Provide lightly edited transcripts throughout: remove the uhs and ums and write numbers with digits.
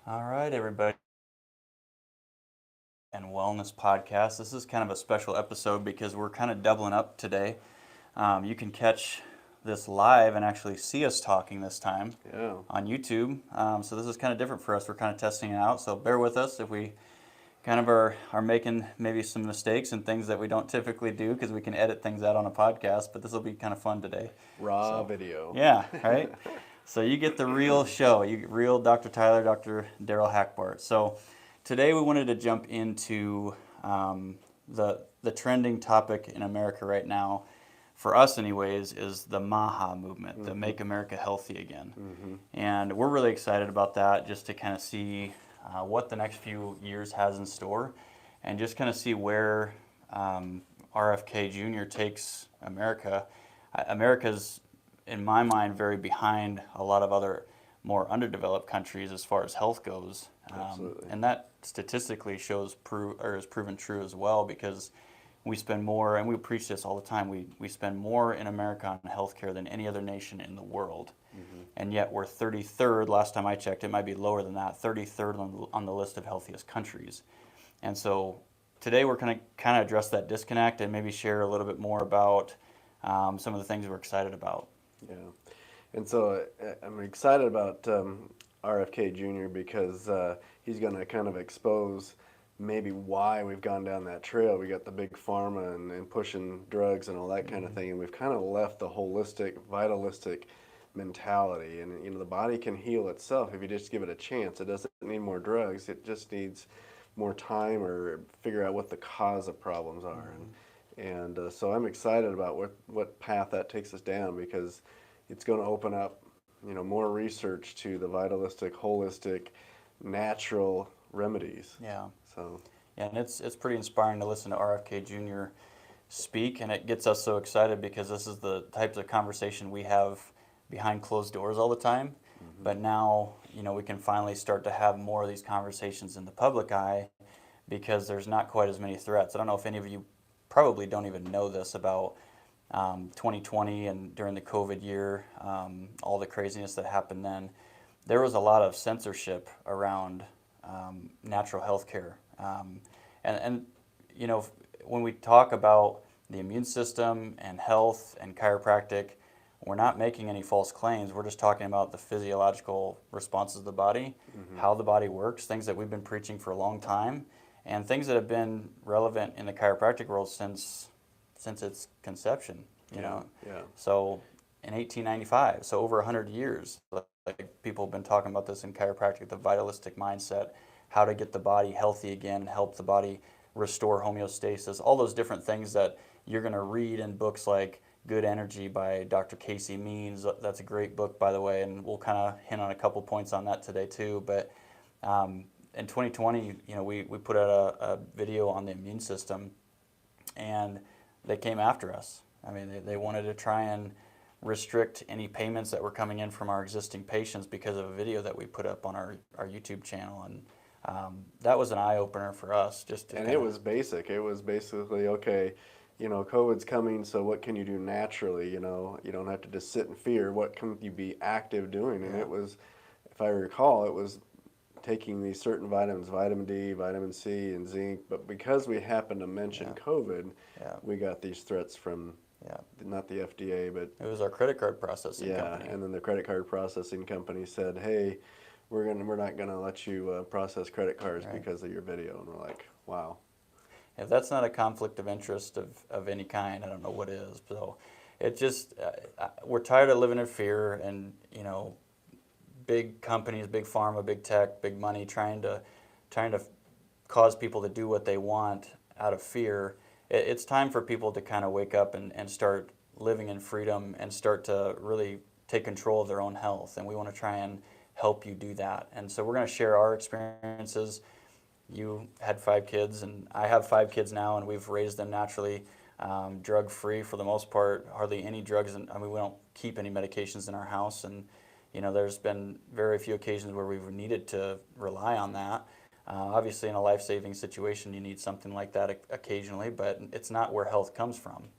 All right, everybody, and Wellness Podcast. This is kind of a special episode because we're kind of doubling up today. You can catch this live and actually see us talking this time Yeah. on YouTube. So this is kind of different for us. We're kind of testing it out. So bear with us if we kind of are making maybe some mistakes and things that we don't typically do because we can edit things out on a podcast. But this will be kind of fun today. Raw So video. yeah, right. So you get the real show. You get real Dr. Tyler, Dr. Daryl Hackbart. So today we wanted to jump into the trending topic in America right now, for us anyways, is the MAHA movement, the Make America Healthy Again. And we're really excited about that, just to kind of see what the next few years has in store, and just kind of see where RFK Jr. takes America. America's, in my mind, very behind a lot of other more underdeveloped countries as far as health goes. Absolutely. And that statistically is proven true as well, because we spend more, and we preach this all the time, we spend more in America on healthcare than any other nation in the world. And yet we're 33rd, last time I checked, it might be lower than that, 33rd on the list of healthiest countries. And so today we're going to kind of address that disconnect and maybe share a little bit more about some of the things we're excited about. Yeah. And so I'm excited about RFK Jr. because he's going to kind of expose maybe why we've gone down that trail. We got the big pharma and pushing drugs and all that kind of thing, and we've kind of left the holistic, vitalistic mentality. And the body can heal itself if you just give it a chance. It doesn't need more drugs. It just needs more time or figure out what the cause of problems are. And so I'm excited about what path that takes us down, because it's going to open up more research to the vitalistic, holistic, natural remedies. Yeah. So Yeah, and it's pretty inspiring to listen to RFK Jr. speak, and it gets us so excited because this is the types of conversation we have behind closed doors all the time. But now, we can finally start to have more of these conversations in the public eye because there's not quite as many threats. I don't know if any of you probably don't even know this about 2020 and during the COVID year, all the craziness that happened then. There was a lot of censorship around natural health care. And when we talk about the immune system and health and chiropractic, we're not making any false claims. We're just talking about the physiological responses of the body, how the body works, things that we've been preaching for a long time, and things that have been relevant in the chiropractic world since its conception. Yeah. So in 1895, so over 100 years, like people have been talking about this in chiropractic, the vitalistic mindset, how to get the body healthy again, help the body restore homeostasis, all those different things that you're going to read in books like Good Energy by Dr. Casey Means. That's a great book, by the way, and we'll kind of hint on a couple points on that today too. But in 2020, we put out a video on the immune system, and they came after us. I mean, they wanted to try and restrict any payments that were coming in from our existing patients because of a video that we put up on our YouTube channel. And that was an eye-opener for us. And it was basic. It was basically, okay, COVID's coming, so what can you do naturally? You don't have to just sit in fear. What can you be active doing? And it was, if I recall, it was taking these certain vitamins, vitamin D, vitamin C, and zinc. But because we happened to mention COVID, we got these threats from not the FDA, but it was our credit card processing company. And then the credit card processing company said, "Hey, we're not gonna let you process credit cards because of your video." And we're like, "Wow." If that's not a conflict of interest of any kind, I don't know what is. So it just, we're tired of living in fear, and big companies, big pharma, big tech, big money trying to cause people to do what they want out of fear. It's time for people to kind of wake up and start living in freedom and start to really take control of their own health. And we want to try and help you do that. And so we're going to share our experiences. You had 5 kids, and I have 5 kids now, and we've raised them naturally, drug-free for the most part, hardly any drugs. We don't keep any medications in our house, and there's been very few occasions where we've needed to rely on that. Obviously, in a life-saving situation, you need something like that occasionally, but it's not where health comes from.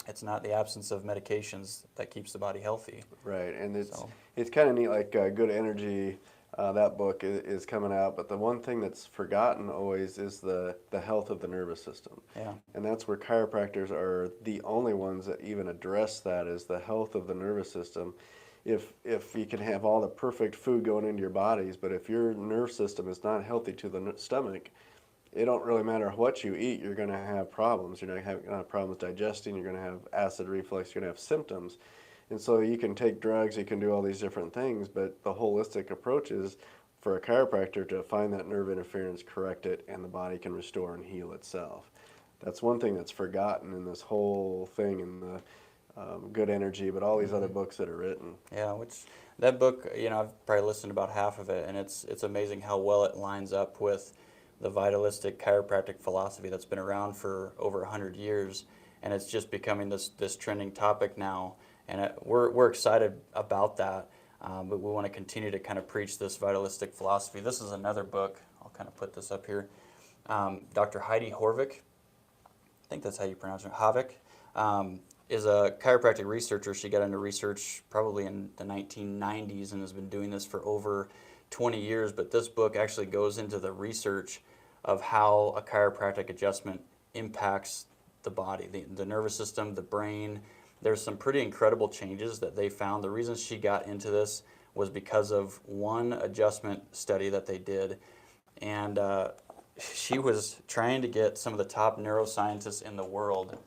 It's not the absence of medications that keeps the body healthy. Right, and it's kind of neat, like Good Energy That book is coming out, but the one thing that's forgotten always is the health of the nervous system. Yeah. And that's where chiropractors are the only ones that even address that, is the health of the nervous system. If you can have all the perfect food going into your bodies, but if your nerve system is not healthy to the stomach, it don't really matter what you eat, you're going to have problems. You're going to have problems digesting, you're going to have acid reflux, you're going to have symptoms. And so you can take drugs, you can do all these different things, but the holistic approach is for a chiropractor to find that nerve interference, correct it, and the body can restore and heal itself. That's one thing that's forgotten in this whole thing, in the Good Energy, but all these other books that are written. Yeah, which that book, I've probably listened about half of it, and it's amazing how well it lines up with the vitalistic chiropractic philosophy that's been around for over 100 years, and it's just becoming this trending topic now, and we're excited about that, but we want to continue to kind of preach this vitalistic philosophy. This is another book. I'll kind of put this up here. Dr. Heidi Horvick, I think that's how you pronounce it, Havik, is a chiropractic researcher. She got into research probably in the 1990s and has been doing this for over 20 years, but this book actually goes into the research of how a chiropractic adjustment impacts the body, the nervous system, the brain. There's some pretty incredible changes that they found. The reason she got into this was because of one adjustment study that they did, and she was trying to get some of the top neuroscientists in the world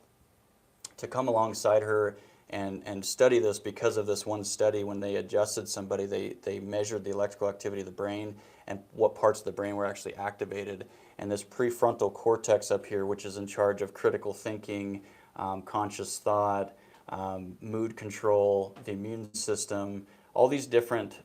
to come alongside her and study this. Because of this one study, when they adjusted somebody, they measured the electrical activity of the brain and what parts of the brain were actually activated. And this prefrontal cortex up here, which is in charge of critical thinking, conscious thought, mood control, the immune system, all these different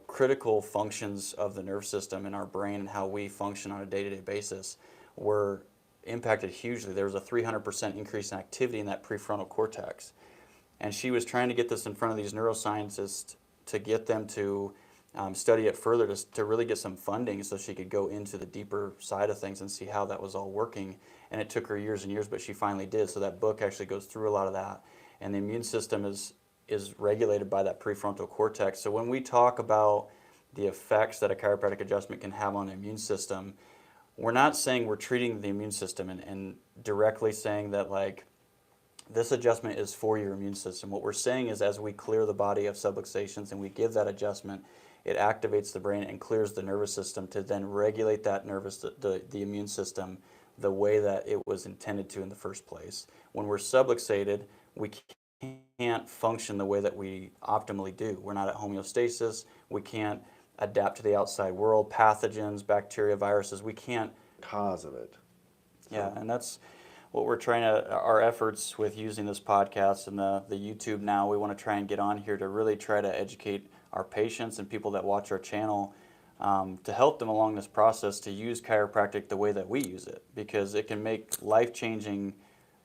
critical functions of the nerve system in our brain and how we function on a day-to-day basis were impacted hugely. There was a 300% increase in activity in that prefrontal cortex. And she was trying to get this in front of these neuroscientists to get them to study it further, to really get some funding so she could go into the deeper side of things and see how that was all working. And it took her years and years, but she finally did. So that book actually goes through a lot of that. And the immune system is regulated by that prefrontal cortex. So when we talk about the effects that a chiropractic adjustment can have on the immune system, we're not saying we're treating the immune system and directly saying that, like, this adjustment is for your immune system. What we're saying is, as we clear the body of subluxations and we give that adjustment, it activates the brain and clears the nervous system to then regulate that the immune system the way that it was intended to in the first place. When we're subluxated, we can't function the way that we optimally do. We're not at homeostasis. We can't adapt to the outside world, pathogens, bacteria, viruses. We can't. Cause of it. Yeah, and that's what we're trying to, our efforts with using this podcast and the YouTube now, we want to try and get on here to really try to educate our patients and people that watch our channel, to help them along this process to use chiropractic the way that we use it, because it can make life-changing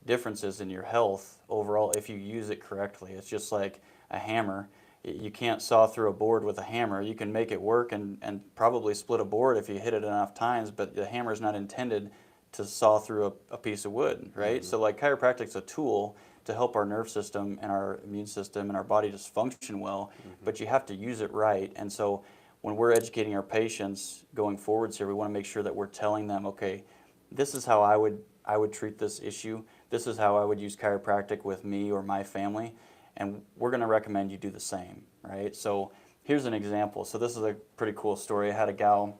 differences in your health overall if you use it correctly. It's just like a hammer. You can't saw through a board with a hammer. You can make it work and probably split a board if you hit it enough times, but the hammer is not intended to saw through a piece of wood, right? Mm-hmm. So like chiropractic's a tool to help our nerve system and our immune system and our body just function well, but you have to use it right. And so when we're educating our patients going forwards here, we want to make sure that we're telling them, okay, this is how I would treat this issue. This is how I would use chiropractic with me or my family. And we're going to recommend you do the same, right? So here's an example. So this is a pretty cool story. I had a gal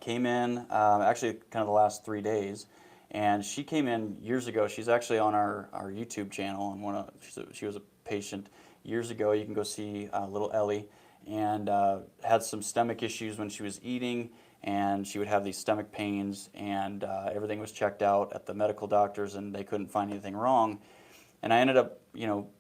came in, actually kind of the last 3 days, and she came in years ago. She's actually on our YouTube channel, and she was a patient years ago. You can go see little Ellie, and had some stomach issues when she was eating, and she would have these stomach pains, and everything was checked out at the medical doctors, and they couldn't find anything wrong. And I ended up,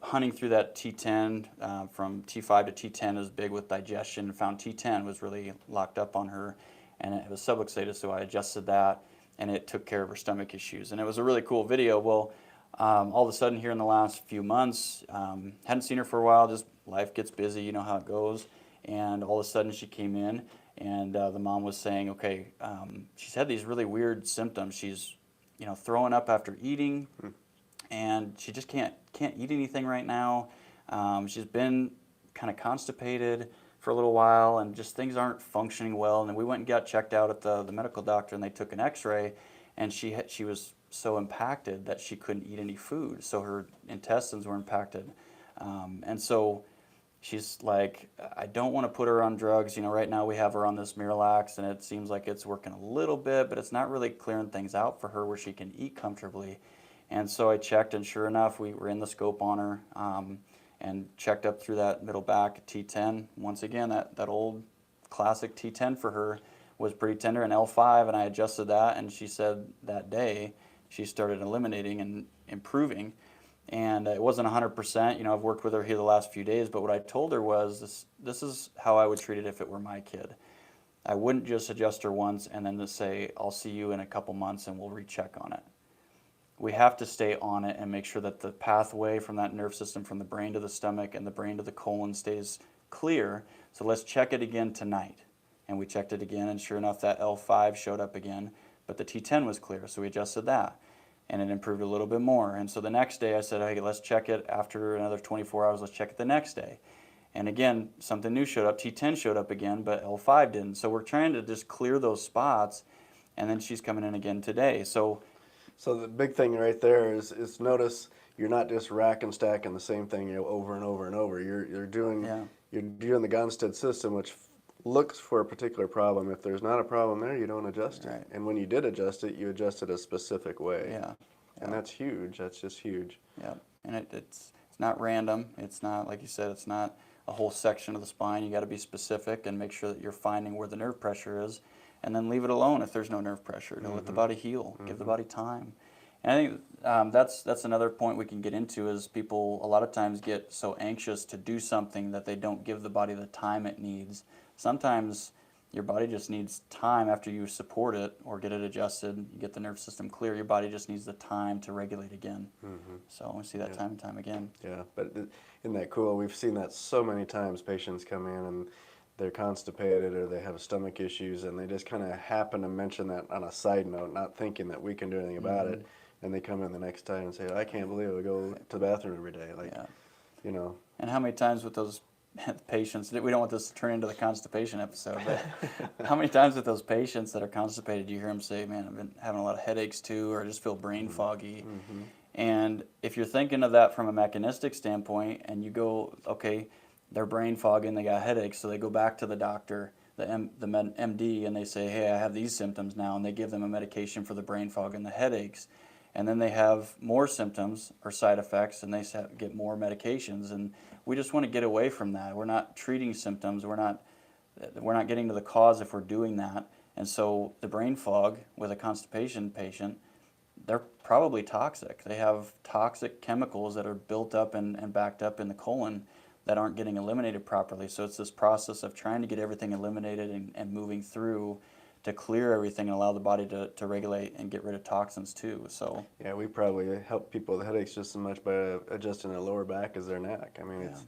hunting through that T10, from T5 to T10 is big with digestion. Found T10 was really locked up on her, and it was subluxated, so I adjusted that, and it took care of her stomach issues. And it was a really cool video. Well, all of a sudden here in the last few months, hadn't seen her for a while, just life gets busy, you know how it goes. And all of a sudden she came in, and the mom was saying, okay, she's had these really weird symptoms. She's, throwing up after eating, and she just can't eat anything right now. She's been kind of constipated. for a little while, and just things aren't functioning well. And then we went and got checked out at the medical doctor, and they took an X-ray, and she was so impacted that she couldn't eat any food, so her intestines were impacted, and so she's like, I don't want to put her on drugs. You know, right now we have her on this Miralax, and it seems like it's working a little bit, but it's not really clearing things out for her where she can eat comfortably. And so I checked, and sure enough, we were in the scope on her, and checked up through that middle back T10. Once again, that old classic T10 for her was pretty tender, and L5, and I adjusted that, and she said that day she started eliminating and improving. And it wasn't 100%. You know, I've worked with her here the last few days, but what I told her was this is how I would treat it if it were my kid. I wouldn't just adjust her once and then just say, I'll see you in a couple months and we'll recheck on it. We have to stay on it and make sure that the pathway from that nerve system from the brain to the stomach and the brain to the colon stays clear. So let's check it again tonight. And we checked it again, and sure enough, that L5 showed up again, but the T10 was clear, so we adjusted that. And it improved a little bit more. And so the next day I said, hey, let's check it after another 24 hours, let's check it the next day. And again, something new showed up, T10 showed up again, but L5 didn't. So we're trying to just clear those spots, and then she's coming in again today. So the big thing right there is notice you're not just rack and stacking the same thing, you know, over and over and over. You're doing the Gonstead system, which looks for a particular problem. If there's not a problem there, you don't adjust it. And when you did adjust it, you adjust it a specific way. And that's huge. That's just huge. Yeah, and it's not random. It's not, like you said, it's not a whole section of the spine. You got to be specific and make sure that you're finding where the nerve pressure is, and then leave it alone if there's no nerve pressure. To let the body heal, give the body time. And I think that's another point we can get into is people a lot of times get so anxious to do something that they don't give the body the time it needs. Sometimes your body just needs time after you support it or get it adjusted, you get the nerve system clear, your body just needs the time to regulate again. So we see that time and time again. Yeah, but isn't that cool? We've seen that so many times. Patients come in and they're constipated or they have stomach issues, and they just kind of happen to mention that on a side note, not thinking that we can do anything about it. And they come in the next time and say, I can't believe I go to the bathroom every day. Like, you know. And how many times with those patients, we don't want this to turn into the constipation episode, but how many times with those patients that are constipated, do you hear them say, man, I've been having a lot of headaches too, or I just feel brain foggy. And if you're thinking of that from a mechanistic standpoint, and you go, okay, they're brain foggy and they got headaches, so they go back to the doctor, the MD, and they say, hey, I have these symptoms now, and they give them a medication for the brain fog and the headaches. And then they have more symptoms or side effects, and they get more medications. And we just want to get away from that. We're not treating symptoms. We're not getting to the cause if we're doing that. And so the brain fog with a constipation patient, they're probably toxic. They have toxic chemicals that are built up and backed up in the colon that aren't getting eliminated properly. So it's this process of trying to get everything eliminated and moving through to clear everything and allow the body to regulate and get rid of toxins too. So yeah, we probably help people with headaches just as much by adjusting their lower back as their neck. I mean, it's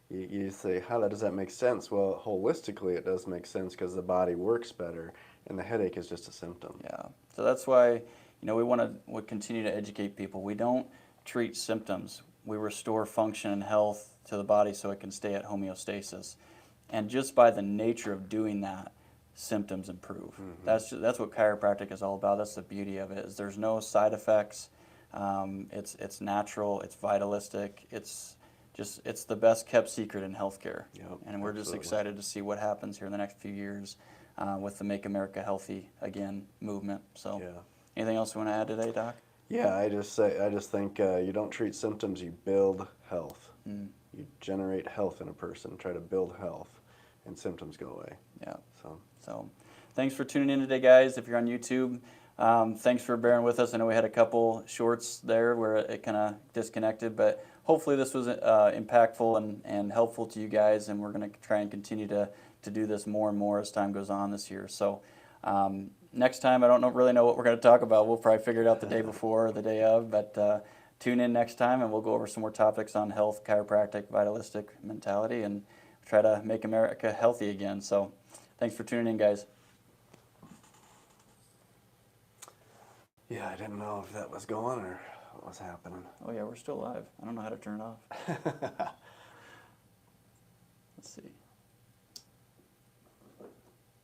you say, how does that make sense? Well, holistically it does make sense because the body works better and the headache is just a symptom. Yeah, so that's why, you know, we continue to educate people. We don't treat symptoms. We restore function and health to the body so it can stay at homeostasis. And just by the nature of doing that, symptoms improve. That's what chiropractic is all about. That's the beauty of it. Is there's no side effects. It's natural. It's vitalistic. It's the best kept secret in healthcare. And we're just excited to see what happens here in the next few years with the Make America Healthy Again movement. So, anything else you want to add today, Doc? Yeah, I just think you don't treat symptoms. You build health. You generate health in a person. Try to build health, and symptoms go away. Yeah. So thanks for tuning in today, guys. If you're on YouTube, thanks for bearing with us. I know we had a couple shorts there where it kind of disconnected, but hopefully this was impactful and helpful to you guys, and we're going to try and continue to do this more and more as time goes on this year. So next time, I don't really know what we're going to talk about. We'll probably figure it out the day before or the day of, but tune in next time, and we'll go over some more topics on health, chiropractic, vitalistic mentality, and try to make America healthy again. So thanks for tuning in, guys. Yeah, I didn't know if that was going or what was happening. Oh yeah, we're still live. I don't know how to turn it off. Let's see.